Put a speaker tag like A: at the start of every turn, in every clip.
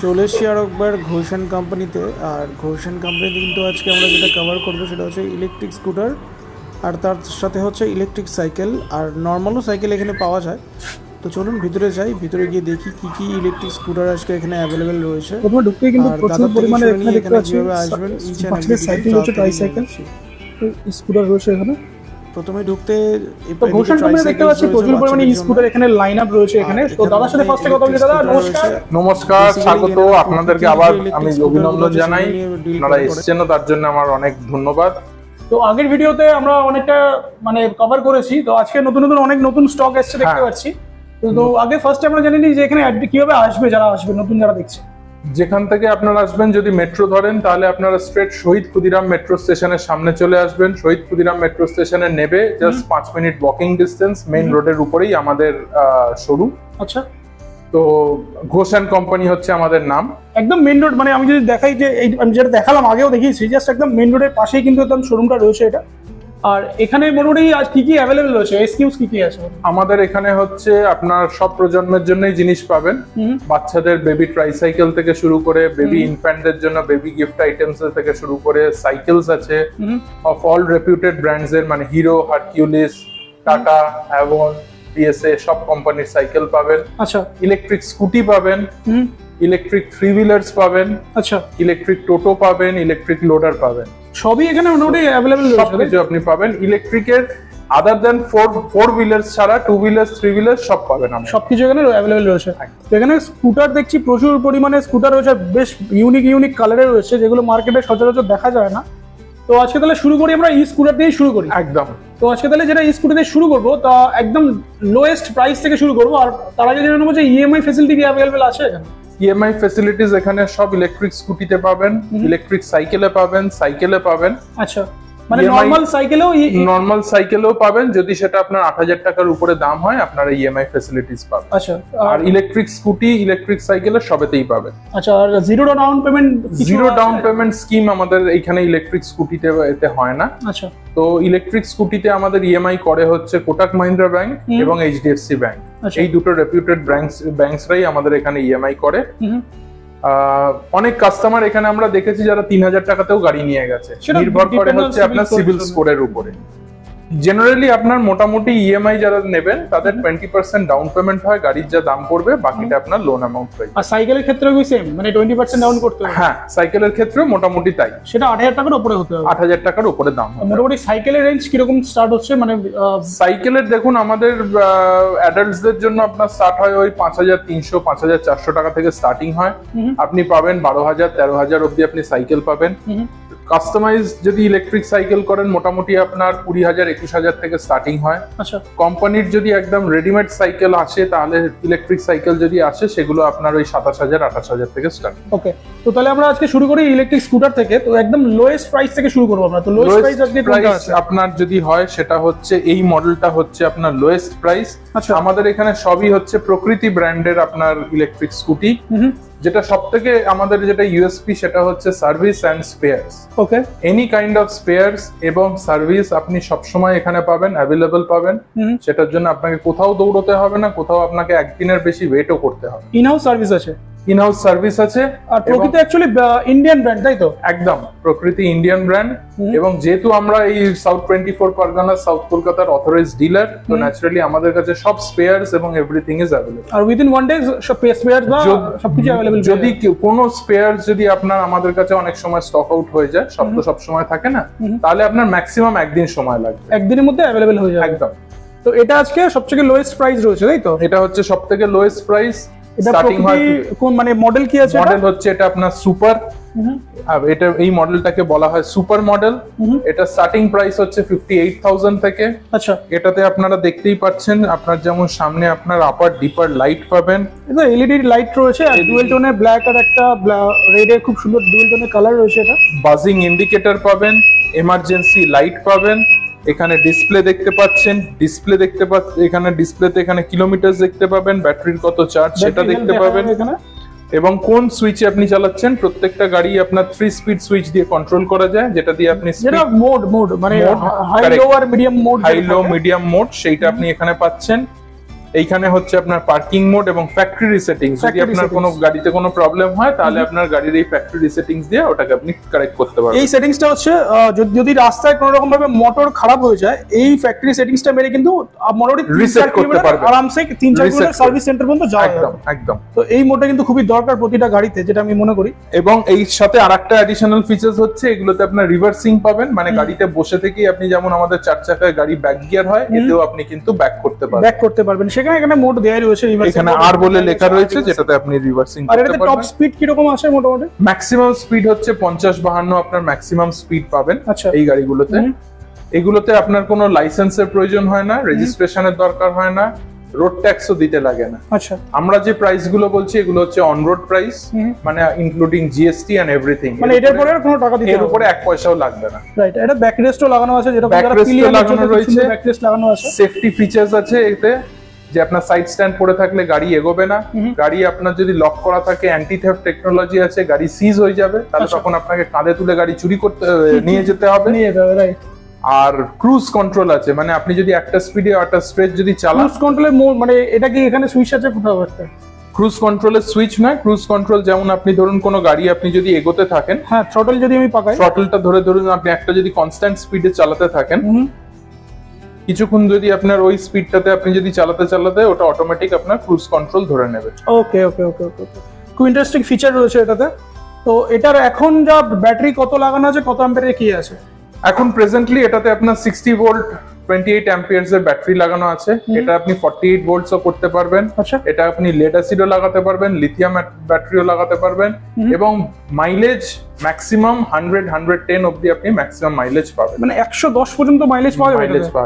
A: চলে এসেছি আর একবার ঘোষণ কোম্পানিতে। আর ঘোষণ কোম্পানিতে কিন্তু আজকে আমরা যেটা কভার করবো সেটা হচ্ছে ইলেকট্রিক স্কুটার, আর তার সাথে হচ্ছে ইলেকট্রিক সাইকেল, আর নর্মালও সাইকেল এখানে পাওয়া যায়। তো চলুন ভিতরে যাই, ভিতরে গিয়ে দেখি কি কি ইলেকট্রিক স্কুটার আজকে এখানে অ্যাভেলেবেল রয়েছে।
B: প্রথমে ঢুকতে কিন্তু প্রচুর পরিমাণে এখানে দেখতে পাচ্ছি
A: কিভাবে আসবেন ইচ এন্ড
B: পাঁচটা সাইকেল রয়েছে, ট্রাইসাইকেল স্কুটার রয়েছে এখানে।
A: প্রথমে ঢুকতে
B: তো ঘোষণ কোম্পানি দেখতে পাচ্ছি প্রচুর পরিমাণে স্কুটার এখানে লাইন আপ রয়েছে এখানে। তো দাদার সাথে ফার্স্টে কথা বলি। দাদা নমস্কার।
C: নমস্কার, স্বাগত আপনাদেরকে। আবার আমি অভিনন্দন জানাই, আপনারা এসেছেন তার জন্য আমার অনেক ধন্যবাদ।
B: তো আগের ভিডিওতে আমরা অনেকটা কভার করেছি, তো আজকে নতুন নতুন অনেক নতুন স্টক এসেছে দেখতে পাচ্ছি। তো আগে ফার্স্টে আমরা জানি যে এখানে কিভাবে আসবে, যারা আসবে নতুন যারা দেখছে।
C: যেখান থেকে আপনারা আসবেন, যদি মেট্রো ধরেন তাহলে আপনারা স্ট্রেট শহীদ ক্ষুদিরাম মেট্রো স্টেশনের সামনে চলে আসবেন। শহীদ ক্ষুদিরাম মেট্রো স্টেশনে নেবে just 5 minute walking distance, main রোডের উপরেই আমাদের শোরুম।
B: আচ্ছা,
C: তো ঘোষণ কোম্পানি হচ্ছে আমাদের নাম।
B: একদম মেইন রোড, আমি যদি দেখাই যে আমি যেটা দেখালাম আগেও দেখিয়েছি, জাস্ট একদম মেইন রোডের পাশেই কিন্তু একদম শোরুমটা রয়েছে এটা। আর এখানে মোটামুটি আজ কি কি অ্যাভেলেবল রয়েছে, এসকিউজ কি কি আছে?
C: আমাদের এখানে হচ্ছে আপনার সব প্রজন্মের জন্যই জিনিস পাবেন। বাচ্চাদের বেবি ট্রাইসাইকেল থেকে শুরু করে বেবি ইনফ্যান্টদের জন্য বেবি গিফট আইটেমস থেকে শুরু করে সাইকেলস আছে অফ অল রেপুটেড ব্র্যান্ডস এর, মানে হিরো, হারকিউলিস, টাটা, হ্যাভন, ডিএসএ সব কোম্পানির সাইকেল পাবেন।
B: আচ্ছা,
C: ইলেকট্রিক স্কুটি পাবেন, ইলেকট্রিক থ্রি হুইলার্স পাবেন,
B: আচ্ছা,
C: ইলেকট্রিক টোটো পাবেন, ইলেকট্রিক লোডার পাবেন।
B: সবই এখানে মোটামুটি অ্যাভেলেবল রয়েছে।
C: সবকিছু আপনি পাবেন ইলেকট্রিকের, আদার দেন ফোর হুইলার্স ছাড়া, টু হুইলার্স, থ্রি হুইলার্স সব পাবেন।
B: সবকিছু এখানে অ্যাভেলেবল রয়েছে। তো এখানে স্কুটার দেখছি প্রচুর পরিমাণে স্কুটার রয়েছে, বেশ ইউনিক কালারের রয়েছে, যেগুলো মার্কেটে সচরাচর দেখা যায় না। তো আজকে তাহলে শুরু করি, আমরা ই স্কুটার দিয়েই শুরু করি।
C: একদম।
B: তো আজকে তাহলে যেটা ই স্কুটার দিয়ে শুরু করবো, তা একদম লোয়েস্ট প্রাইস থেকে শুরু করবো। আর তার আগে জেনে নেবো যে ইএমআই ফেসিলিটি কি অ্যাভেলেবল আছে এখানে?
C: ইএমআই ফ্যাসিলিটিস এখানে সব ইলেকট্রিক স্কুটিতে পাবেন, ইলেকট্রিক সাইকেলে পাবেন, সাইকেলে পাবেন।
B: আচ্ছা,
C: নরমাল সাইকেলেও পাবেন, যদি সেটা আপনার 8,000 টাকার উপরে দাম হয় আপনারা ইএমআই ফ্যাসিলিটিস পাবেন।
B: আচ্ছা,
C: আর ইলেকট্রিক স্কুটি, ইলেকট্রিক সাইকেলে সবেতেই পাবেন।
B: আচ্ছা, আর জিরো ডাউন পেমেন্ট
C: স্কিম আমাদের এখানে ইলেকট্রিক স্কুটিতে এতে হয় না।
B: আচ্ছা,
C: তো ইলেকট্রিক স্কুটিতে আমাদের ইএমআই করে হচ্ছে কোটাক মাহিন্দ্রা ব্যাংক এবং এইচডিএফসি ব্যাংক। এই দুটো রেপুটেড ব্যাংকসরাই আমাদের এখানে ইএমআই করে। অনেক কাস্টমার এখানে আমরা দেখেছি যারা 3,000 টাকাতেও গাড়ি নিয়ে গেছে। নির্ভর করে হচ্ছে আপনার সিভিল স্কোরের উপরে। জেনারেলি আপনার মোটামুটি ইএমআই যারা নেবেন তাদের 20% ডাউন পেমেন্ট হয়, গাড়ির যা দাম পড়বে বাকিটা আপনার লোন অ্যামাউন্ট হয়।
B: আর সাইকেলের ক্ষেত্রেও কি সেম, 20% ডাউন করতে হবে?
C: হ্যাঁ, সাইকেলের ক্ষেত্রেও মোটামুটি তাই।
B: সেটা 8,000 টাকার উপরে হতে হবে।
C: 8,000 টাকার উপরে দাম হবে।
B: মোটামুটি সাইকেলের রেঞ্জ কিরকম স্টার্ট হচ্ছে?
C: সাইকেলের দেখুন, আমাদের অ্যাডাল্টসদের জন্য আপনার স্টার্ট হয় ওই 5,300 5,400 টাকা থেকে স্টার্টিং হয়। আপনি পাবেন 12,000 13,000 অবধি আপনি সাইকেল পাবেন। কাস্টমাইজ যদি ইলেকট্রিক সাইকেল করেন মোটামুটি আপনার 20,000 21,000 থেকে স্টার্টিং হয়।
B: আচ্ছা,
C: কোম্পানির যদি একদম রেডিমেড সাইকেল আসে, তাহলে ইলেকট্রিক সাইকেল যদি আসে সেগুলো আপনার ওই 27,000 28,000 থেকে স্টার্ট।
B: ওকে, তো তাহলে আমরা আজকে শুরু করি ইলেকট্রিক স্কুটার থেকে। তো একদম লোয়েস্ট প্রাইস থেকে শুরু করব আমরা। তো লোয়েস্ট প্রাইস আজকে
C: আপনার যদি হয় সেটা হচ্ছে এই মডেলটা হচ্ছে আপনার লোয়েস্ট প্রাইস।
B: আচ্ছা,
C: আমাদের এখানে সবই হচ্ছে প্রকৃতি ব্র্যান্ডের আপনার ইলেকট্রিক স্কুটি। যেটা সবথেকে আমাদের যেটা ইউএসপি সেটা হচ্ছে service and spares.
B: Okay,
C: any kind of spares এবং সার্ভিস আপনি সবসময় এখানে পাবেন, অ্যাভেলেবল পাবেন। সেটার জন্য আপনাকে কোথাও দৌড়তে হবে না, কোথাও আপনাকে একদিনের বেশি ওয়েটও করতে হবে।
B: ইনহাউস সার্ভিস আছে।
C: ইনহাউস সার্ভিস আছে।
B: আর প্রকৃতি অ্যাকচুয়ালি ইন্ডিয়ান ব্র্যান্ড, তাই তো?
C: একদম, প্রকৃতি ইন্ডিয়ান ব্র্যান্ড। এবং যেহেতু আমরা এই সাউথ 24 পরগনা, সাউথ কলকাতার অথরাইজড ডিলার, তো ন্যাচারালি আমাদের কাছে সব স্পেয়ারস এবং everything is available.
B: R within 1 day সব স্পেয়ারস বা সবকিছু অ্যাভেলেবল।
C: যদি কোনো স্পেয়ারস যদি আপনার আমাদের কাছে অনেক সময় স্টক আউট হয়ে যায়, সব সময় থাকে না, তাহলে আপনার ম্যাক্সিমাম একদিন সময় লাগবে,
B: একদিনের মধ্যে অ্যাভেলেবল হয়ে যাবে।
C: একদম।
B: তো এটা আজকে সবথেকে লোয়েস্ট প্রাইস রয়েছে, তাই তো?
C: এটা হচ্ছে সবথেকে লোয়েস্ট প্রাইস।
B: স্টার্টিং হয় কোন মডেল কি আছে?
C: মডেল হচ্ছে এটা আপনার সুপার। এটা এই মডেলটাকে বলা হয় সুপার মডেল। এটা স্টার্টিং প্রাইস হচ্ছে 58,000 থেকে।
B: আচ্ছা,
C: এটাতে আপনারা দেখতেই পাচ্ছেন আপনার যেমন সামনে আপনার আপার ডিপার লাইট পাবেন,
B: এটা এলইডি লাইট রয়েছে, আর ডুয়াল টোনে ব্ল্যাক আর একটা রেড এর খুব সুন্দর ডুয়াল টোনের কালার রয়েছে। এটা
C: বাজিং ইন্ডিকেটর পাবেন, এমার্জেন্সি লাইট পাবেন। এখানে ডিসপ্লে দেখতে পাচ্ছেন, এখানে ডিসপ্লেতে এখানে কিলোমিটার দেখতে পাবেন, ব্যাটারির কত চার্জ সেটা দেখতে পাবেন, এবং কোন সুইচে আপনি চালাচ্ছেন। প্রত্যেকটা গাড়ি আপনার 3 স্পিড সুইচ দিয়ে কন্ট্রোল করা যায়, যেটা দিয়ে আপনি
B: মোড মানে হাই লো আর medium mode,
C: high low medium mode সেইটা আপনি এখানে পাচ্ছেন। এইখানে হচ্ছে আপনার পার্কিং মোড এবং ফ্যাক্টরি রিসেটিংস। যদি আপনার কোনো গাড়িতে কোনো প্রবলেম হয় তাহলে আপনার গাড়ির এই ফ্যাক্টরি রিসেটিংস দিয়ে ওটাকে আপনি কারেক্ট করতে পারবেন।
B: এই সেটিংসটা হচ্ছে যদি রাস্তায় কোনো রকম ভাবে মোটর খারাপ হয়ে যায়, এই ফ্যাক্টরি সেটিংসটা মেরে কিন্তু মোটামুটি
C: রিসেট করতে পারবেন
B: আরামসে 3-4 কিলোমিটার সার্ভিস সেন্টার পর্যন্ত যাওয়া যাবে।
C: একদম একদম।
B: তো এই মোডটা কিন্তু খুবই দরকার প্রতিটা গাড়িতে, যেটা আমি মনে করি।
C: এবং এই সাথে আরেকটা অ্যাডিশনাল ফিচার্স হচ্ছে এগুলোতে আপনার রিভার্সিং পাবেন, মানে গাড়িতে বসে থেকেই আপনি যেমন আমাদের 4 চাকায় গাড়ি ব্যাক গিয়ার হয়, এতেও আপনি কিন্তু ব্যাক করতে পারবেন। সেখানে
B: এখানে মোড দেয়া রয়েছে,
C: এখানে আর বলে লেখা রয়েছে, যেটাতে আপনি রিভার্সিং করতে পারবেন।
B: আর এটাতে টপ স্পিড কি রকম আছে মোটামুটি?
C: ম্যাক্সিমাম স্পিড হচ্ছে 50-52 আপনার ম্যাক্সিমাম স্পিড পাবেন
B: আচ্ছা।
C: এই গাড়িগুলোতে। এগুলোতে আপনার কোনো লাইসেন্সের প্রয়োজন হয় না, রেজিস্ট্রেশনের দরকার হয় না, রোড ট্যাক্সও দিতে লাগে না।
B: আচ্ছা।
C: আমরা যে প্রাইস গুলো বলছি এগুলো হচ্ছে অন রোড প্রাইস, মানে ইনক্লুডিং জিএসটি এন্ড এভরিথিং।
B: মানে এটার পরে আর কোনো টাকা দিতে হবে না,
C: এর উপরে 1 পয়সাও লাগবে না।
B: রাইট। এটা ব্যাকরেস্টও লাগানো আছে, যেটা যারা ক্লিয়ার লাগানো রয়েছে, ব্যাকরেস্ট লাগানো আছে।
C: সেফটি ফিচার্স আছে এতে, যে আপনার সাইড স্ট্যান্ড পড়ে থাকলে গাড়ি এগোবে না। গাড়ি আপনার যদি লক করা থাকে, অ্যান্টি থেফট টেকনোলজি আছে, গাড়ি সিজ হয়ে যাবে, তাহলে তখন আপনাকে কাঁধে তুলে গাড়ি চুরি করতে নিয়ে যেতে হবে।
B: রাইট।
C: আর ক্রুজ কন্ট্রোল আছে, মানে আপনি যদি একটা স্পিডে একটা স্ট্রেচ যদি চালান,
B: ক্রুজ কন্ট্রোলের মানে এটা কি এখানে সুইচ আছে কোথাও একটা?
C: ক্রুজ কন্ট্রোলের সুইচ না, ক্রুজ কন্ট্রোল যেমন আপনি ধরুন কোনো গাড়ি আপনি যদি এগোতে থাকেন,
B: হ্যাঁ, থ্রটল যদি আমি পাকাই,
C: থ্রটলটা ধরুন আপনি একটা যদি কনস্ট্যান্ট স্পিডে চালাতে থাকেন, কিছুক্ষণ যদি আপনার ওই স্পিডটাতে আপনি যদি চালাতে ওটা অটোমেটিক আপনার ক্রুজ কন্ট্রোল ধরে নেবে।
B: ওকে ওকে ওকে ওকে। খুব ইন্টারেস্টিং ফিচার রয়েছে এটাতে। তো এটার এখন যা ব্যাটারি কত লাগানো আছে, কত অ্যাম্পিয়ারের কি আছে?
C: এখন প্রেজেন্টলি এটাতে আপনার 60 ভোল্ট 28 অ্যাম্পিয়ারস এর ব্যাটারি লাগানো আছে। এটা আপনি 48 ভোল্টসও করতে পারবেন।
B: আচ্ছা।
C: এটা আপনি লেড অ্যাসিডও লাগাতে পারবেন, লিথিয়াম ব্যাটারিও লাগাতে পারবেন, এবং মাইলেজ ম্যাক্সিমাম 100-110 অবধি আপনি ম্যাক্সিমাম মাইলেজ পাবেন।
B: মানে 110 পর্যন্ত মাইলেজ পাওয়া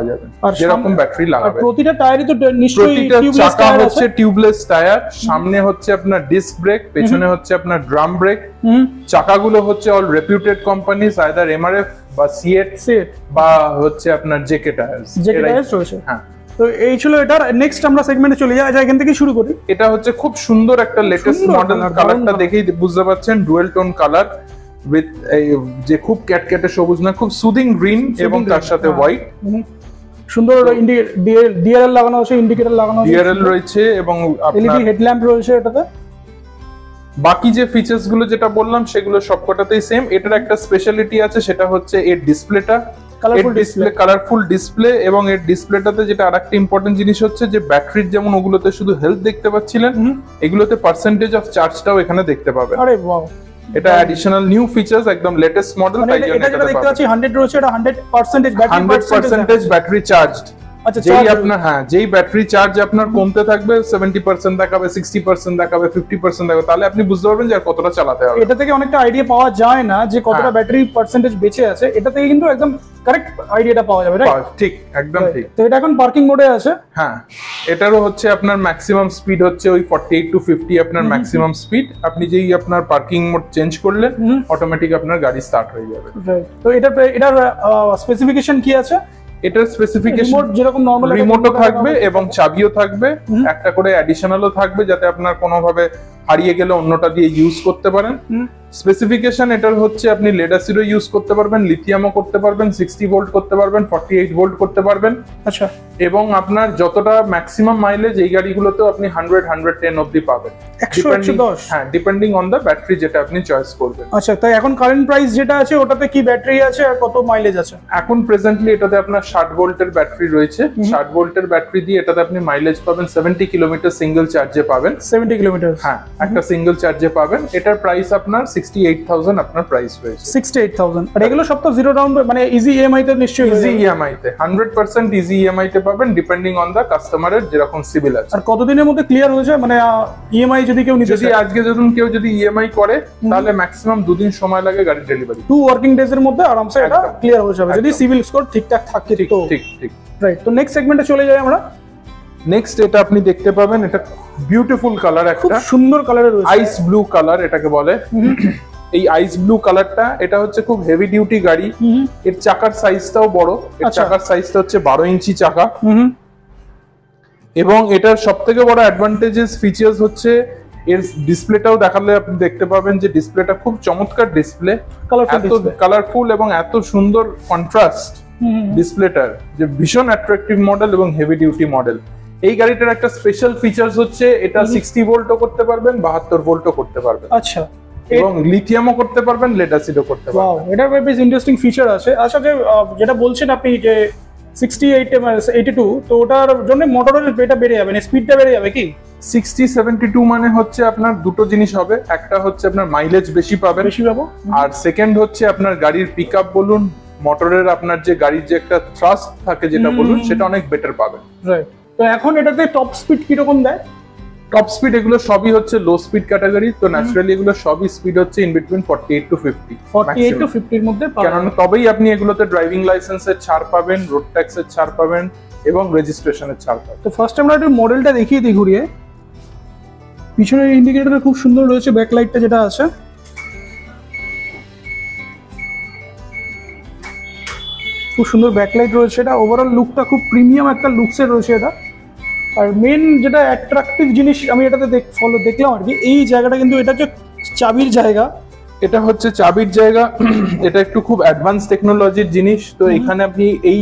B: যাবে।
C: আর যেরকম ব্যাটারি লাগাবে।
B: প্রতিটা টায়ারই তো নিশ্চয়ই
C: টিউবলেস টায়ার হচ্ছে, টিউবলেস টায়ার। সামনে হচ্ছে আপনার ডিস্ক ব্রেক, পেছনে হচ্ছে আপনার ড্রাম ব্রেক। চাকাগুলো হচ্ছে all reputed companies, either MRF বা সিএট বা হচ্ছে আপনার জেকে টায়ারস
B: রয়েছে।
C: হ্যাঁ।
B: তো এই ছিল এটার। নেক্সট আমরা সেগমেন্টে চলে যাই, এখান থেকে শুরু করি।
C: এটা হচ্ছে খুব সুন্দর একটা লেটেস্ট মডেল। কালারটা দেখেই বুঝতে পারছেন, ডুয়েল টোন কালার উইথ যে খুব ক্যাটক্যাটে সবুজ না, খুব সুদিং গ্রিন এবং তার সাথে হোয়াইট।
B: সুন্দর ডিআরএল লাগানো আছে, ইন্ডিকেটর লাগানো আছে,
C: ডিআরএল রয়েছে এবং
B: এলইডি হেডল্যাম্প রয়েছে এটাতে।
C: বাকি যে ফিচার্স গুলো যেটা বললাম সেগুলো সবকটাতেই সেম। এটার একটা স্পেশালিটি আছে, সেটা হচ্ছে এর ডিসপ্লেটা, কালারফুল ডিসপ্লে। এবং এর ডিসপ্লেটাতে যেটা আরেকটা ইম্পর্টেন্ট জিনিস হচ্ছে যে ব্যাটারির যেমন ওগুলোতে শুধু হেলথ দেখতে পাচ্ছিলেন, এগুলোতে পার্সেন্টেজ অফ চার্জটাও এখানে দেখতে পাবেন।
B: আরে ওয়াও,
C: এটা অ্যাডিশনাল নিউ ফিচার্স, একদম লেটেস্ট মডেল।
B: তাই জন্য এটা যেটা দেখতে পাচ্ছি 100 রয়েছে, এটা 100%
C: ব্যাটারি চার্জড। যেই আপনার যেই ব্যাটারি চার্জ আপনার কমতে থাকবে, 70% দেখাবে, 60% দেখাবে, 50% দেখাবে, তাহলে আপনি বুঝতে পারবেন যে আর কতটা চালাতে হবে।
B: এটা থেকে অনেকটা আইডিয়া পাওয়া যায় না যে কতটা ব্যাটারি পার্সেন্টেজ বেঁচে আছে, এটা থেকে কিন্তু একদম কারেক্ট আইডিয়াটা পাওয়া যাবে, রাইট?
C: ঠিক, একদম ঠিক।
B: তো এটা এখন পার্কিং মোডে আছে।
C: হ্যাঁ, এটারও হচ্ছে আপনার ম্যাক্সিমাম স্পিড হচ্ছে ওই 48 to 50 আপনার ম্যাক্সিমাম স্পিড। আপনি যেই আপনার পার্কিং মোড চেঞ্জ করলেন, অটোমেটিক আপনার গাড়ি স্টার্ট হয়ে যাবে।
B: তো এটার স্পেসিফিকেশন কি আছে?
C: এটার স্পেসিফিকেশন
B: যেরকম নরমাল
C: রিমোটও থাকবে এবং চাবিও থাকবে, একটা করে অ্যাডিশনালও থাকবে, যাতে আপনার কোনোভাবে হারিয়ে গেলে অন্যটা দিয়ে ইউজ করতে পারেন। স্পেসিফিকেশন এটার হচ্ছে আপনি লেড অ্যাসিডও ইউজ করতে পারবেন, লিথিয়ামও করতে পারবেন, 60 ভোল্ট করতে পারবেন, 48 ভোল্ট করতে পারবেন।
B: আচ্ছা। এবং
C: আপনার যতটা ম্যাক্সিমাম মাইলেজ এই গাড়িগুলোতেও আপনি 100-110 অবধি পাবেন।
B: 100-110?
C: হ্যাঁ, ডিপেন্ডিং অন দ্য ব্যাটারি যেটা আপনি চয়েস করবেন।
B: আচ্ছা, তাই এখন কারেন্ট প্রাইস যেটা আছে ওটাতে কি ব্যাটারি আছে আর কত মাইলেজ আছে?
C: এখন প্রেজেন্টলি এটাতে আপনার 60 ভোল্টের ব্যাটারি রয়েছে। 60 ভোল্টের ব্যাটারি দিয়ে এটাতে আপনি মাইলেজ পাবেন 70 কিলোমিটার সিঙ্গেল চার্জে পাবেন।
B: 70 কিলোমিটার?
C: হ্যাঁ, একটা সিঙ্গেল চার্জে পাবেন। এটার প্রাইস আপনার 68,000 আপনার প্রাইস রয়েছে।
B: 68,000। আর এগুলো সব তো জিরো ডাউন, মানে ইজি ইএমআই তে নিশ্চয়ই?
C: ইজি ইএমআই তে 100% ইজি ইএমআই তে পাবেন, ডিপেন্ডিং অন দা কাস্টমারের যেরকম সিভিল আছে।
B: আর কতদিনের মধ্যে ক্লিয়ার হয়ে যায়, মানে ইএমআই যদি কেউ নিতে
C: চায়? আজকে কেউ যদি ইএমআই করে তাহলে ম্যাক্সিমাম 2 দিন সময় লাগে গাড়ির ডেলিভারি।
B: 2 ওয়ার্কিং ডেজ এর মধ্যে আরামসে এটা ক্লিয়ার হয়ে যাবে যদি সিভিল স্কোর ঠিকঠাক থাকে। তো
C: ঠিক ঠিক,
B: রাইট। তো নেক্সট সেগমেন্টে চলে যাই আমরা।
C: নেক্সট এটা আপনি দেখতে পাবেন, এটা বিউটিফুল কালার, একটা
B: সুন্দর কালারের রয়েছে,
C: আইস ব্লু কালার এটাকে বলে। এই আইস ব্লু কালারটা, এটা হচ্ছে খুব হেভি ডিউটি গাড়ি। এর চাকার সাইজটাও বড়, এর চাকার সাইজটা হচ্ছে 12 ইঞ্চি চাকা। এবং এটার সবথেকে বড় অ্যাডভান্টেজেস ফিচার্স হচ্ছে এর ডিসপ্লেটাও দেখালে আপনি দেখতে পাবেন যে ডিসপ্লেটা খুব চমৎকার ডিসপ্লে, কালারফুল এবং এত সুন্দর কন্ট্রাস্ট ডিসপ্লেটার, যে ভীষণ অ্যাট্রাকটিভ মডেল এবং হেভি ডিউটি মডেল। এই গাড়িটার একটা স্পেশাল ফিচার্স হচ্ছে এটা 60 ভোল্টও করতে পারবেন, 72 ভোল্টও করতে পারবেন।
B: আচ্ছা,
C: এবং লিথিয়ামও করতে পারবেন, লেড অ্যাসিডও করতে
B: ওয়াও,
C: পারবেন।
B: এটা বেশ ইন্টারেস্টিং ফিচার আছে। আচ্ছা, যে যেটা বলছেন আপনি যে 82, তো ওটার জন্য মোটরের এটা বেড়ে যাবে, স্পিডটা বেড়ে যাবে কি?
C: 60-72 মানে হচ্ছে আপনার দুটো জিনিস হবে, একটা হচ্ছে আপনার মাইলেজ বেশি পাবেন,
B: বেশি পাবো,
C: আর সেকেন্ড হচ্ছে আপনার গাড়ির পিকআপ বলুন, মোটরের আপনার যে গাড়ির যে একটা থ্রাস্ট থাকে যেটা বলুন, সেটা অনেক বেটার পাবেন।
B: রাইট। তো এখন এটাতে টপ স্পিড কিরকম দেয়?
C: টপ স্পিড এগুলো সবই হচ্ছে লো স্পিড ক্যাটাগরি, তো ন্যাচারালি এগুলো সবই স্পিড হচ্ছে ইন বিটুইন 48 to 50,
B: 48 to 50 এর মধ্যে পাবেন।
C: কারণ তবেই আপনি এগুলোতে ড্রাইভিং লাইসেন্সের ছাড় পাবেন, রোড ট্যাক্সের ছাড় পাবেন এবং রেজিস্ট্রেশনের ছাড় পাবেন।
B: তো ফার্স্ট আমরা একটু মডেলটা দেখিয়ে দিই ঘুরিয়ে। পিছনের ইন্ডিকেটরটা খুব সুন্দর রয়েছে, ব্যাকলাইটটা যেটা আছে খুব সুন্দর ব্যাকলাইট রয়েছে, এটা ওভারঅল লুকটা খুব প্রিমিয়াম একটা লুকসের রয়েছে এটা। আর মেন যেটা অ্যাট্রাকটিভ জিনিস আমি এটাতে দেখলাম আর কি, এই জায়গাটা কিন্তু এটা হচ্ছে চাবির জায়গা।
C: এটা হচ্ছে চাবির জায়গা, এটা একটু খুব অ্যাডভান্স টেকনোলজির জিনিস। তো এখানে আপনি এই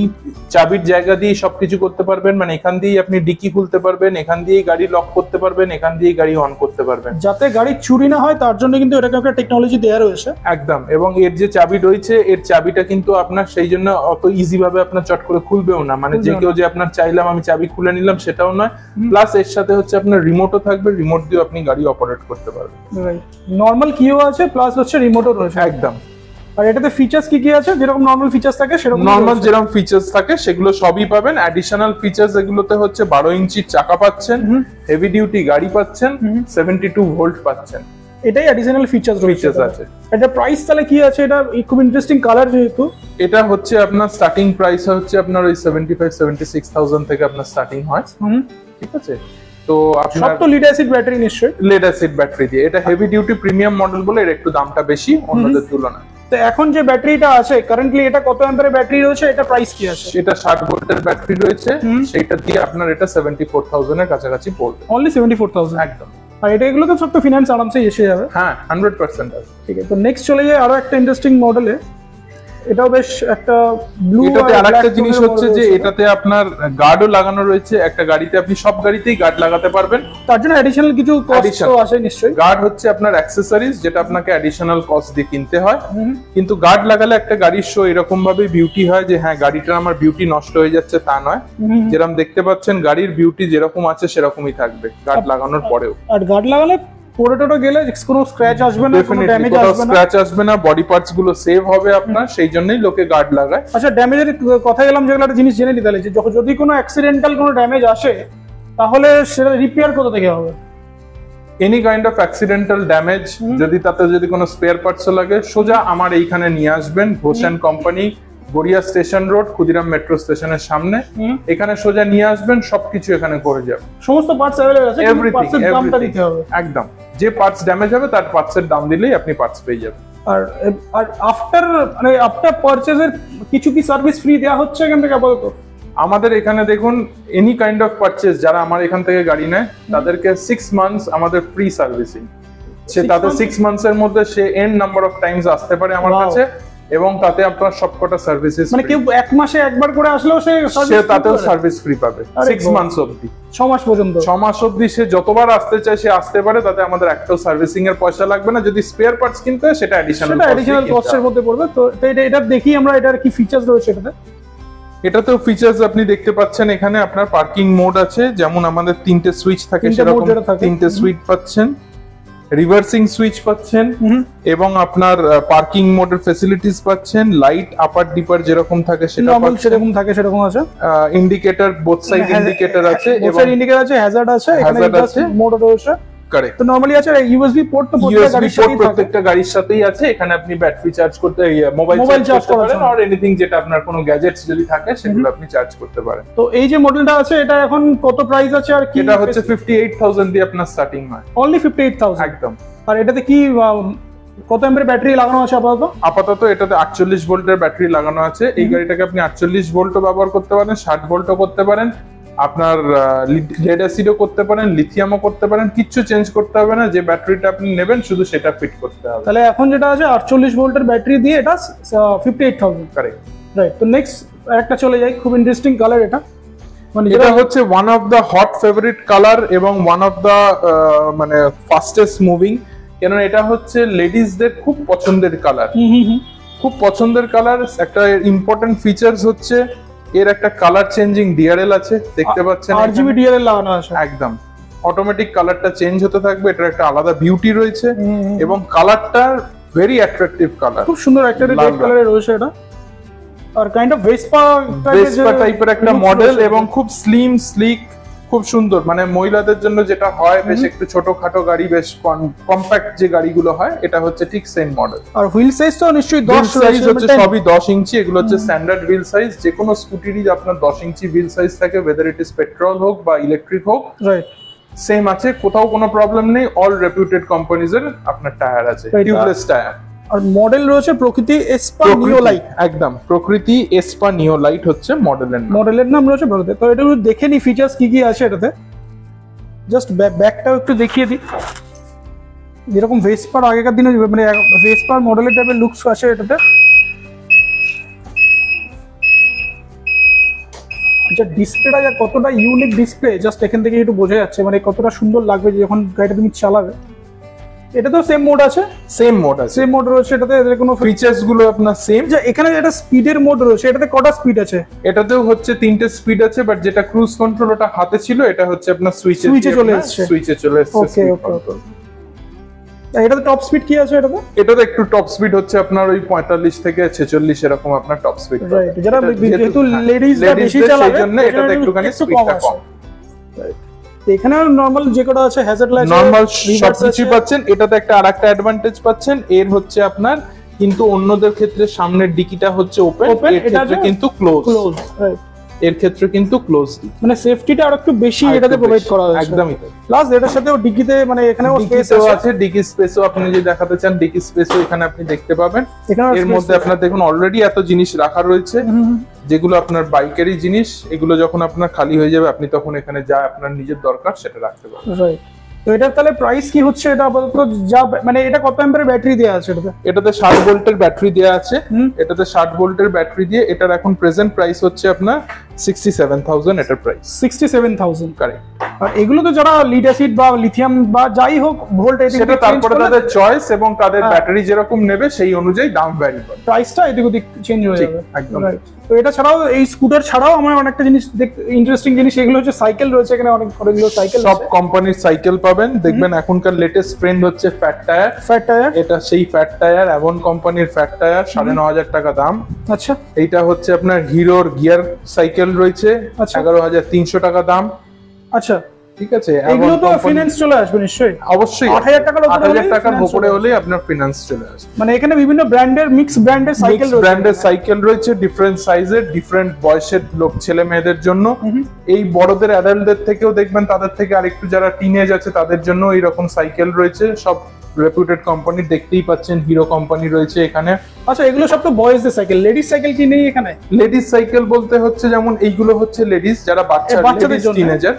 C: চাবির জায়গা দিয়ে সবকিছু করতে পারবেন, মানে এখান দিয়েই আপনি ডিকি খুলতে পারবেন, এখান দিয়েই গাড়ি লক করতে পারবেন, এখান দিয়েই গাড়ি অন করতে পারবেন।
B: যাতে গাড়ি চুরি না হয় তার জন্য কিন্তু এরকম একটা টেকনোলজি দেওয়া রয়েছে।
C: একদম, এবং এর যে চাবি রয়েছে, এর চাবিটা কিন্তু আপনার সেই জন্য অত ইজি ভাবে আপনার চট করে খুলবেও না, মানে যে কেউ যে আপনার চাইলাম আমি চাবি খুলে নিলাম সেটাও নয়। প্লাস এর সাথে হচ্ছে আপনার রিমোটও থাকবে, রিমোট দিয়ে আপনি গাড়ি অপারেট করতে পারবেন।
B: নর্মাল কিও আছে, প্লাস হচ্ছে রিমোটও রয়েছে।
C: একদম।
B: আর এটাতে ফিচার্স কি কি আছে? যেরকম নর্মাল ফিচার্স থাকে সেরকম
C: নর্মাল যেরকম ফিচার্স থাকে সেগুলো সবই পাবেন। অ্যাডিশনাল ফিচার্স এগুলোতে হচ্ছে 12 ইঞ্চির চাকা পাচ্ছেন, হেভি ডিউটি গাড়ি পাচ্ছেন, 72 ভোল্ট পাচ্ছেন।
B: এটাই অ্যাডিশনাল ফিচার্স
C: আছে।
B: এটা প্রাইস তাহলে কি আছে? এটা খুব ইন্টারেস্টিং কালার যেহেতু।
C: এটা হচ্ছে আপনার স্টার্টিং প্রাইস হচ্ছে আপনার ওই 75-76,000 থেকে আপনার স্টার্টিং হয়। ঠিক আছে, তো আপনার
B: সব তো লিড অ্যাসিড ব্যাটারি নিশ্চয়ই।
C: লেড অ্যাসিড ব্যাটারি দিয়ে, এটা হেভি ডিউটি প্রিমিয়াম মডেল বলে এর একটু দামটা বেশি অন্যদের তুলনায়।
B: তো এখন যে ব্যাটারিটা আছে কারেন্টলি, এটা কত অ্যাম্পিয়ারের ব্যাটারি রয়েছে? এটা প্রাইস কি আছে?
C: এটা 60 ভোল্টের ব্যাটারি রয়েছে, সেটা দিয়ে আপনার এটা 74,000 এর কাছাকাছি পড়বে।
B: অনলি 74,000?
C: একদম।
B: আর এটা এগুলোতে সব তো ফিনান্স আরামসে এসে যাবে।
C: হ্যাঁ, 100% আছে।
B: ঠিক আছে, তো নেক্সট চলে যায় আরো একটা ইন্টারেস্টিং মডেলে। এটাও বেশ একটা ব্লু।
C: এটাতে আরেকটা জিনিস হচ্ছে যে এটাতে আপনার গার্ডও লাগানো রয়েছে। একটা গাড়িতে আপনি সব গাড়িতেই গার্ড লাগাতে পারবেন,
B: তার জন্য অ্যাডিশনাল কিছু কস্ট তো আছে নিশ্চয়ই।
C: গার্ড হচ্ছে আপনার অ্যাকসেসরিজ, যেটা আপনাকে অ্যাডিশনাল কস্ট দিয়ে কিনতে হয়। কিন্তু গার্ড লাগালে একটা গাড়ির শো এরকম ভাবে বিউটি হয় যে হ্যাঁ, গাড়িটার আমার বিউটি নষ্ট হয়ে যাচ্ছে তা নয়। যেরকম দেখতে পাচ্ছেন গাড়ির বিউটি যেরকম আছে সেরকমই থাকবে গার্ড লাগানোর পরেও।
B: আর গার্ড লাগালে পড়ে টোটো গেলে কোনো স্ক্র্যাচ আসবে না, কোনো ড্যামেজ আসবে না,
C: স্ক্র্যাচ আসবে না, বডি পার্টস গুলো সেভ হবে আপনার, সেই জন্যই লোকে গার্ড লাগায়।
B: আচ্ছা, ড্যামেজের কথা গেলাম, যেগুলো একটা জিনিস জেনে নিতে হলে, যে যদি কোনো অ্যাক্সিডেন্টাল কোনো ড্যামেজ আসে তাহলে সেটা রিপেয়ার কোথা থেকে হবে?
C: Any kind of accidental damage, যদি তাতে যদি কোনো স্পেয়ার পার্টস লাগে, সোজা আমার এইখানে নিয়ে আসবেন। Ghosh and company, Garia station road, Khudiram metro স্টেশনের সামনে। এখানে সোজা নিয়ে আসবেন, সবকিছু এখানে করে যাবে।
B: সমস্ত পার্টস अवेलेबल আছে,
C: এভরিথিং,
B: দামটা দিতে হবে।
C: একদম, যে পার্টস ড্যামেজ হবে তার পার্টসের দাম দিলেই আপনি পার্টস পেয়ে যাবেন।
B: আর আফটার পারচেজের কিছু কি সার্ভিস ফ্রি দেওয়া হচ্ছে এখান থেকে আপাতত?
C: আমাদের এখানে দেখুন, এনি কাইন্ড অফ পারচেজ যারা আমার এখান থেকে গাড়ি নেয় তাদেরকে 6 মান্থস আমাদের ফ্রি সার্ভিসিং। সে তাতে 6 মান্থস এর মধ্যে সে এন্ড নাম্বার অফ টাইমস আসতে পারে আমার কাছে, এবং তাতে আপনার সবকটা সার্ভিসেস,
B: মানে কেউ এক মাসে একবার করে আসলেও সে
C: তাতেও সার্ভিস ফ্রি পাবে 6 মান্থস অবধি।
B: 6 মাস পর্যন্ত?
C: 6 মাস অবধি সে যতবার আসতে চায় সে আসতে পারে, তাতে আমাদের একটাও সার্ভিসিং এর পয়সা লাগবে না। যদি স্পেয়ার পার্টস কিনতে হয় সেটা অ্যাডিশনাল
B: কস্টের মধ্যে পড়বে। তো এটা দেখি আমরা, এটার কি ফিচার্স রয়েছে এটাতে?
C: এটাতেও ফিচার্স আপনি দেখতে পাচ্ছেন। এখানে আপনার পার্কিং মোড আছে, যেমন আমাদের 3টে সুইচ থাকে সেরকম 3টে সুইচ পাচ্ছেন, রিভার্সিং সুইচ পাচ্ছেন, এবং আপনার পার্কিং মোডের ফ্যাসিলিটিস পাচ্ছেন। লাইট আপার ডিপার যেরকম থাকে
B: সেরকম থাকে, সেরকম আছে।
C: ইন্ডিকেটর, বোথ সাইড ইন্ডিকেটর আছে,
B: এবং ইন্ডিকেটর আছে, হ্যাজার্ড আছে, এখানে মোড রয়েছে।
C: কারেক্ট।
B: তো নরমালি আছে ইউএসবি পোর্ট, তো
C: প্রত্যেকটা গাড়ির সাথেই আছে। এখানে আপনি ব্যাটারি চার্জ করতে, মোবাইল চার্জ করতে পারেন, আর এনিথিং যেটা আপনার কোনো গ্যাজেটস যদি থাকে সেগুলো আপনি চার্জ করতে পারেন।
B: তো এই যে মডেলটা আছে এটা এখন কত প্রাইস আছে? আর কি
C: এটা হচ্ছে 58,000 দিয়ে আপনার স্টার্টিং হয়।
B: অনলি 58,000?
C: একদম।
B: আর এটাতে কি কত এমএর ব্যাটারি লাগানো আছে
C: আপাতত? এটাতে 48 ভোল্টের ব্যাটারি লাগানো আছে। এই গাড়িটাকে আপনি 48 ভোল্টও ব্যবহার করতে পারেন, 60 ভোল্টও করতে পারেন, আপনার লেড অ্যাসিডও করতে পারেন, লিথিয়ামও করতে পারেন। কিচ্ছু চেঞ্জ করতে হবে না, যে ব্যাটারিটা আপনি নেবেন শুধু সেটা ফিট করতে হবে।
B: তাহলে এখন যেটা আছে 48 ভোল্টের ব্যাটারি দিয়ে এটা 58,000।
C: কারেক্ট।
B: রাইট। তো নেক্সট একটা চলে যাই, খুব ইন্টারেস্টিং কালার এটা। মানে
C: এটা হচ্ছে one of the hot favourite colour এবং ওয়ান অফ দ্য মানে ফাস্টেস্ট মুভিং, কেন এটা হচ্ছে লেডিসদের খুব পছন্দের কালার, খুব পছন্দের কালার। একটা ইম্পর্টেন্ট ফিচার্স হচ্ছে এর একটা কালার চেঞ্জিং ডিআরএল আছে, দেখতে পাচ্ছেন
B: আরজিবি ডিআরএল লাগানো আছে,
C: একদম অটোমেটিক কালারটা চেঞ্জ হতে থাকবে, এটার একটা আলাদা বিউটি রয়েছে এবং কালারটা ভেরি অ্যাট্রাকটিভ কালার,
B: খুব সুন্দর একটা রেড কালারে রয়েছে এটা। আর কাইন্ড অফ ভেসপা
C: টাইপের একটা মডেল এবং খুব স্লিম স্লিক, খুব সুন্দর, মানে মহিলাদের জন্য যেটা হয় বেশ একটু ছোটখাটো গাড়ি, বেশ কম্প্যাক্ট যে গাড়িগুলো হয়, এটা হচ্ছে ঠিক সেম মডেল।
B: আর হুইল সাইজ তো নিশ্চয়ই 10
C: সাইজ হচ্ছে সবই 10 ইঞ্চি, এগুলো হচ্ছে স্ট্যান্ডার্ড হুইল সাইজ। যে কোনো স্কুটিরই আপনার 10 ইঞ্চি হুইল সাইজ থাকে, ওয়েদার ইট ইজ পেট্রোল হোক বা ইলেকট্রিক হোক,
B: রাইট
C: সেম আছে, কোথাও কোনো প্রবলেম নেই। অল রেপুটেড কোম্পানিজ এর আপনার টায়ার আছে, টিউবলেস টায়ার।
B: আর মডেল রয়েছে প্রকৃতি এসপা নিও লাইট,
C: একদম প্রকৃতি এসপা নিও লাইট হচ্ছে মডেলের নাম রয়েছে প্রকৃতি।
B: তো এটা একটু দেখে নি ফিচার্স কি কি আছে এটাতে, জাস্ট ব্যাকটাও একটু দেখিয়ে দিই। যেরকম ভেসপার আগেকার দিনে মানে ভেসপার মডেলের টাইপের লুকস আছে এটাতে। আচ্ছা ডিসপ্লেটা যা কতটা ইউনিক ডিসপ্লে, জাস্ট এখান থেকে একটু বোঝা যাচ্ছে, মানে কতটা সুন্দর লাগবে যখন গাড়িটা তুমি চালাবে। এটা তো সেম মোড আছে,
C: সেম মোড আছে,
B: সেম মোড রয়েছে এটাতে, এর কোনো
C: ফিচার্স গুলো আপনার সেম।
B: যে এখানে যেটা স্পিডের মোড রয়েছে, এটাতে কটা স্পিড আছে?
C: এটাতেও হচ্ছে 3টে স্পিড আছে, বাট যেটা ক্রুজ কন্ট্রোল ওটা হাতে ছিল, এটা হচ্ছে আপনার সুইচে চলে এসেছে।
B: ওকে ওকে ওকে। এটাতে টপ স্পিড কি আছে এটাতে?
C: এটাতে একটু টপ স্পিড হচ্ছে আপনার ওই 45 থেকে 46 এরকম আপনার টপ স্পিড।
B: রাইট, যারা যেহেতু লেডিজরা বেশি চালাবে
C: সেইজন্য এটাতে একটুখানি স্পিডটা কম।
B: এখানে নরমাল যে কোটা আছে হ্যাজার্ড লাইট,
C: নরমাল সবকিছু পাচ্ছেন। এটাতে একটা আরেকটা অ্যাডভান্টেজ পাচ্ছেন, এর হচ্ছে আপনার কিন্তু অন্যদের ক্ষেত্রে সামনের ডিকিটা হচ্ছে ওপেন, এর ক্ষেত্রে কিন্তু ক্লোজ। রাইট, এর ক্ষেত্রে কিন্তু ক্লোজ, মানে
B: সেফটিটা আর একটু বেশি এটাতে প্রোভাইড করা হয়েছে।
C: একদমই তাই।
B: প্লাস এটার সাথে ডিকিতে মানে এখানেও স্পেস
C: আছে, ডিকি স্পেসও আপনি যদি দেখাতে চান, ডিকি স্পেসও এখানে আপনি দেখতে পাবেন। এর মধ্যে আপনার দেখুন অলরেডি এত জিনিস রাখা রয়েছে, যেগুলো আপনার বাইকেরই জিনিস, এগুলো যখন আপনার খালি হয়ে যাবে আপনি তখন এখানে যা আপনার নিজের দরকার সেটা রাখতে পারবেন।
B: রাইট, তো এটার তাহলে প্রাইস কি হচ্ছে? এটা আপাতত যা মানে এটা কত অ্যাম্পিয়ারের ব্যাটারি দেয়া আছে এটাতে?
C: এটাতে 60 ভোল্টের ব্যাটারি দেয়া আছে, এটাতে 60 ভোল্টের ব্যাটারি দিয়ে এটার এখন প্রেজেন্ট প্রাইস হচ্ছে আপনার 67,000 এটার প্রাইস।
B: 67,000
C: কারেক্ট।
B: আর এগুলো তো যারা লিড অ্যাসিড বা লিথিয়াম বা যাই হোক ভোল্ট,
C: সেটা তারপরে তাদের চয়েস এবং তাদের ব্যাটারি যেরকম নেবে সেই অনুযায়ী দাম ভ্যারি করে,
B: প্রাইসটা এদিক ওদিক চেঞ্জ হয়ে যাবে।
C: একদম।
B: তো এটা ছাড়াও এই স্কুটার ছাড়াও আমার অনেকটা জিনিস ইন্টারেস্টিং জিনিস এগুলো হচ্ছে সাইকেল রয়েছে এখানে, অনেকগুলো সাইকেল,
C: সব কোম্পানির সাইকেল পাবেন। দেখবেন এখনকার লেটেস্ট ট্রেন্ড হচ্ছে ফ্যাট টায়ার।
B: ফ্যাট টায়ার,
C: এটা সেই ফ্যাট টায়ার, এমন কোম্পানির ফ্যাট টায়ার, 9,500 টাকা দাম।
B: আচ্ছা,
C: এইটা হচ্ছে আপনার হিরোর গিয়ার সাইকেল রয়েছে, 11,300 টাকা দাম।
B: আচ্ছা,
C: ঠিক আছে,
B: এগুলো তো ফিনান্স চলে আসবে নিশ্চয়ই?
C: অবশ্যই
B: 8,000
C: টাকার উপরে হলে আপনার ফিনান্স চলে আসবে।
B: মানে এখানে বিভিন্ন ব্র্যান্ডের মিক্স ব্র্যান্ডের সাইকেল রয়েছে,
C: ব্র্যান্ডের সাইকেল রয়েছে, ডিফারেন্ট সাইজের, ডিফারেন্ট বয়সের লোক, ছেলে মেয়েদের জন্য। এই বড়দের অ্যাডাল্টদের থেকেও দেখবেন তাদের থেকে আরেকটু যারা টিনেজ আছে তাদের জন্য এইরকম সাইকেল রয়েছে, সব রেপুটেড কোম্পানি। দেখতেই পাচ্ছেন হিরো কোম্পানি রয়েছে এখানে।
B: আচ্ছা, এগুলো সব তো বয়েজদের সাইকেল, লেডিস সাইকেল কি নেই এখানে?
C: লেডিস সাইকেল বলতে হচ্ছে যেমন এইগুলো হচ্ছে লেডিস যারা বাচ্চাদের জন্য, টিনেজার।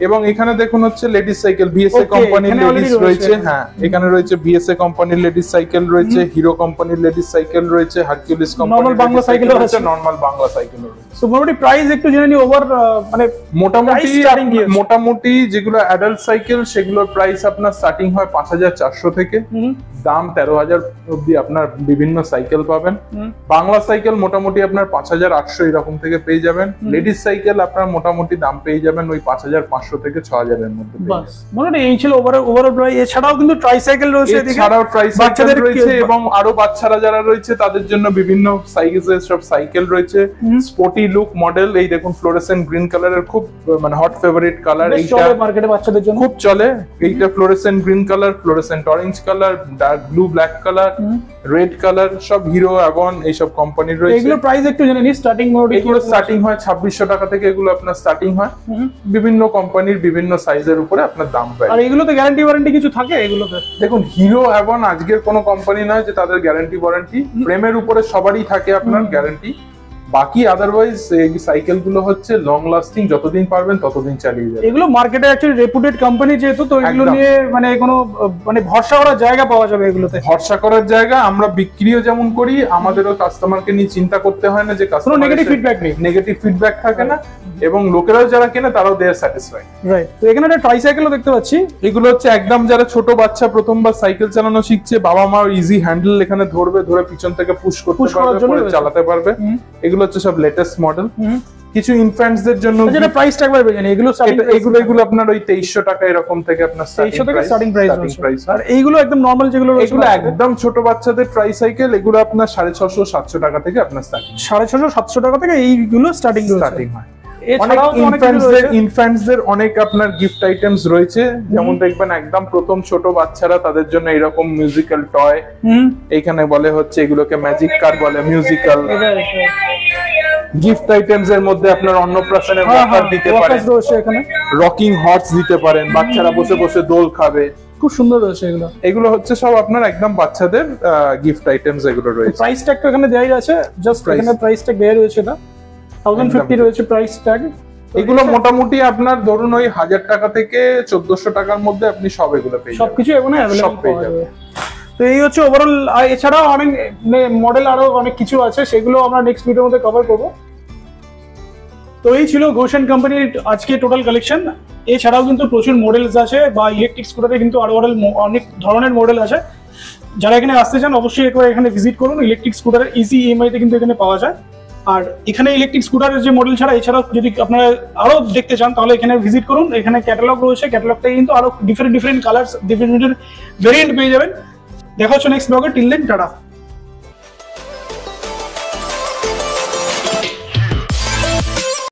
C: এবং এখানে দেখুন হচ্ছে লেডিস সাইকেল, বিএসএ কোম্পানির লেডিস রয়েছে। হ্যাঁ, এখানে রয়েছে বিএসএ কোম্পানির লেডিস সাইকেল রয়েছে, হিরো কোম্পানির লেডিস সাইকেল রয়েছে, হারকিউলিস কোম্পানির
B: নরমাল বাংলা সাইকেল রয়েছে,
C: নরমাল বাংলা সাইকেল রয়েছে।
B: সো মোটামুটি প্রাইস একটু জেনে নি ওভার, মানে
C: মোটামুটি যেগুলো অ্যাডাল্ট সাইকেল সেগুলোর প্রাইস আপনার স্টার্টিং হয় 5,400 থেকে, দাম 13,000 অব্দি আপনার বিভিন্ন সাইকেল পাবেন। বাংলা সাইকেল মোটামুটি আপনার 5,800 এরকম থেকে পেয়ে যাবেন। লেডিস সাইকেল আপনার মোটামুটি দাম পেয়ে যাবেন ওই 5,500 থেকে 6,000 এর মধ্যে।
B: বাস, মানে এই ছিল ওভারঅল প্রাইস। এছাড়াও কিন্তু ট্রাইসাইকেল রয়েছে,
C: এছাড়াও ট্রাইসাইকেল রয়েছে এবং আরো বাচ্চারা যারা রয়েছে তাদের জন্য বিভিন্ন সাইজের সব সাইকেল রয়েছে, স্পোর্টি লুক মডেল। এই দেখুন ফ্লোরেসেন্ট গ্রিন কালারের খুব মানে হট ফেভারিট কালার, এইটা
B: মার্কেটে বাচ্চাদের জন্য খুব
C: চলে। এইটা fluorescent green colour, fluorescent orange colour, dark blue, black colour, red colour, সব হিরো অ্যাভন এইসব কোম্পানির রয়েছে।
B: এগুলো প্রাইস একটু জেনে নি। স্টার্টিং মডেল
C: এগুলো স্টার্টিং হয় 2,600 টাকা থেকে, এগুলো আপনার স্টার্টিং হয়। বিভিন্ন কোম্পানির বিভিন্ন সাইজের উপরে আপনার দাম পায়।
B: আর এগুলোতে গ্যারান্টি ওয়ারেন্টি কিছু থাকে এগুলোতে?
C: দেখুন হিরো অ্যাভন আজকের কোনো কোম্পানি নয় যে তাদের গ্যারান্টি ওয়ারেন্টি, ফ্রেমের উপরে সবারই থাকে আপনার গ্যারান্টি। বাকি আদারওয়াইজ এই সাইকেল গুলো হচ্ছে লং লাস্টিং, যতদিন পারবেন ততদিন চালিয়ে যাবেন।
B: এগুলো মার্কেটে অ্যাকচুয়ালি রেপুটেড কোম্পানি যেহেতু, তো এগুলো
C: একদম।
B: নিয়ে মানে কোনো মানে ভরসা করার জায়গা পাওয়া যাবে এগুলোতে।
C: ভরসা করার জায়গা, আমরা বিক্রিও যেমন করি, আমাদেরও কাস্টমারকে নিয়ে চিন্তা করতে হয় না যে
B: কোনো নেগেটিভ ফিডব্যাক নেই।
C: নেগেটিভ ফিডব্যাক থাকে না, এবং লোকেরাও যারা কেনে তারাও দে আর স্যাটিসফাইড।
B: রাইট। তো এখানে একটা ট্রাইসাইকেলও দেখতে পাচ্ছি।
C: এগুলো হচ্ছে একদম যারা ছোট বাচ্চা প্রথমবার সাইকেল চালানো শিখছে, বাবা মা ইজি হ্যান্ডেল এখানে ধরবে, ধরে পিছন থেকে পুশ করতে পারবে, পরে চালাতে পারবে। এগুলো হচ্ছে সব লেটেস্ট মডেল। কিছু ইনফ্যান্টসদের জন্য
B: যেটা প্রাইস ট্যাগ বাড়বে জানি, এগুলো
C: এগুলো আপনার ওই 2300 টাকা এরকম থেকে আপনার
B: 2300 থেকে স্টার্টিং প্রাইস।
C: আর
B: এইগুলো একদম নরমাল যেগুলো
C: এগুলো একদম ছোট বাচ্চাদের ট্রাইসাইকেল, এগুলো আপনার 650-700 টাকা থেকে আপনার স্টার্টিং।
B: 650-700 টাকা থেকে এইগুলো স্টার্টিং
C: হয়।
B: এছাড়াও
C: ইনফ্যান্টসদের অনেক আপনার গিফট আইটেমস রয়েছে, যেমন দেখবেন একদম প্রথম ছোট বাচ্চারা, তাদের জন্য এরকম মিউজিক্যাল টয়, এইখানে বলে হচ্ছে এগুলোকে ম্যাজিক কার বলে, মিউজিক্যাল গিফট আইটেমস এর মধ্যে আপনার অন্নপ্রাশনের ওয়াকার দিতে পারেন,
B: এখানে
C: রকিং হর্স দিতে পারেন, বাচ্চারা বসে বসে দোল খাবে,
B: খুব সুন্দর রয়েছে এগুলো।
C: এগুলো হচ্ছে সব আপনার একদম বাচ্চাদের গিফট আইটেমস এগুলো রয়েছে।
B: প্রাইস ট্যাগ তো এখানে দেয়াই আছে, জাস্ট এখানে প্রাইস ট্যাগ দেয়া রয়েছে, এটা 1050 রয়েছে প্রাইস ট্যাগ।
C: এগুলো মোটামুটি আপনার ধরুন ওই 1000 টাকা থেকে 1400 টাকার মধ্যে আপনি সব এগুলো পেয়ে যাবেন,
B: সবকিছু এখানে
C: সব
B: अवेलेबल
C: পেয়ে
B: পাওয়া
C: যাবেন।
B: যাবে। তো এই হচ্ছে ওভারঅল। এছাড়াও অনেক মডেল আরো অনেক কিছু আছে, সেগুলো আমরা নেক্সট ভিডিওর মধ্যে কভার করব। তো এই ছিল ঘোষ এন্ড কোম্পানির আজকে টোটাল কালেকশন। এছাড়াও কিন্তু প্রচুর মডেলস আছে, বা ইলেকট্রিক স্কুটারে কিন্তু আরো অনেক ধরনের মডেল আছে। যারা এখানে আসতে চান অবশ্যই একবার এখানে ভিজিট করুন। ইলেকট্রিক স্কুটারের ইজি ইএমআই তে কিন্তু এখানে পাওয়া যায়। আর এখানে ইলেকট্রিক স্কুটারের যে মডেল ছাড়া এছাড়াও যদি আপনারা আরো দেখতে চান তাহলে এখানে ভিজিট করুন। এখানে ক্যাটালগ রয়েছে, ক্যাটালগটা কিন্তু আরো ডিফারেন্ট কালার্স, ডিফারেন্ট ভেরিয়েন্ট পেয়ে যাবেন। দেখা হচ্ছে নেক্সট ব্লগে। Till then tata.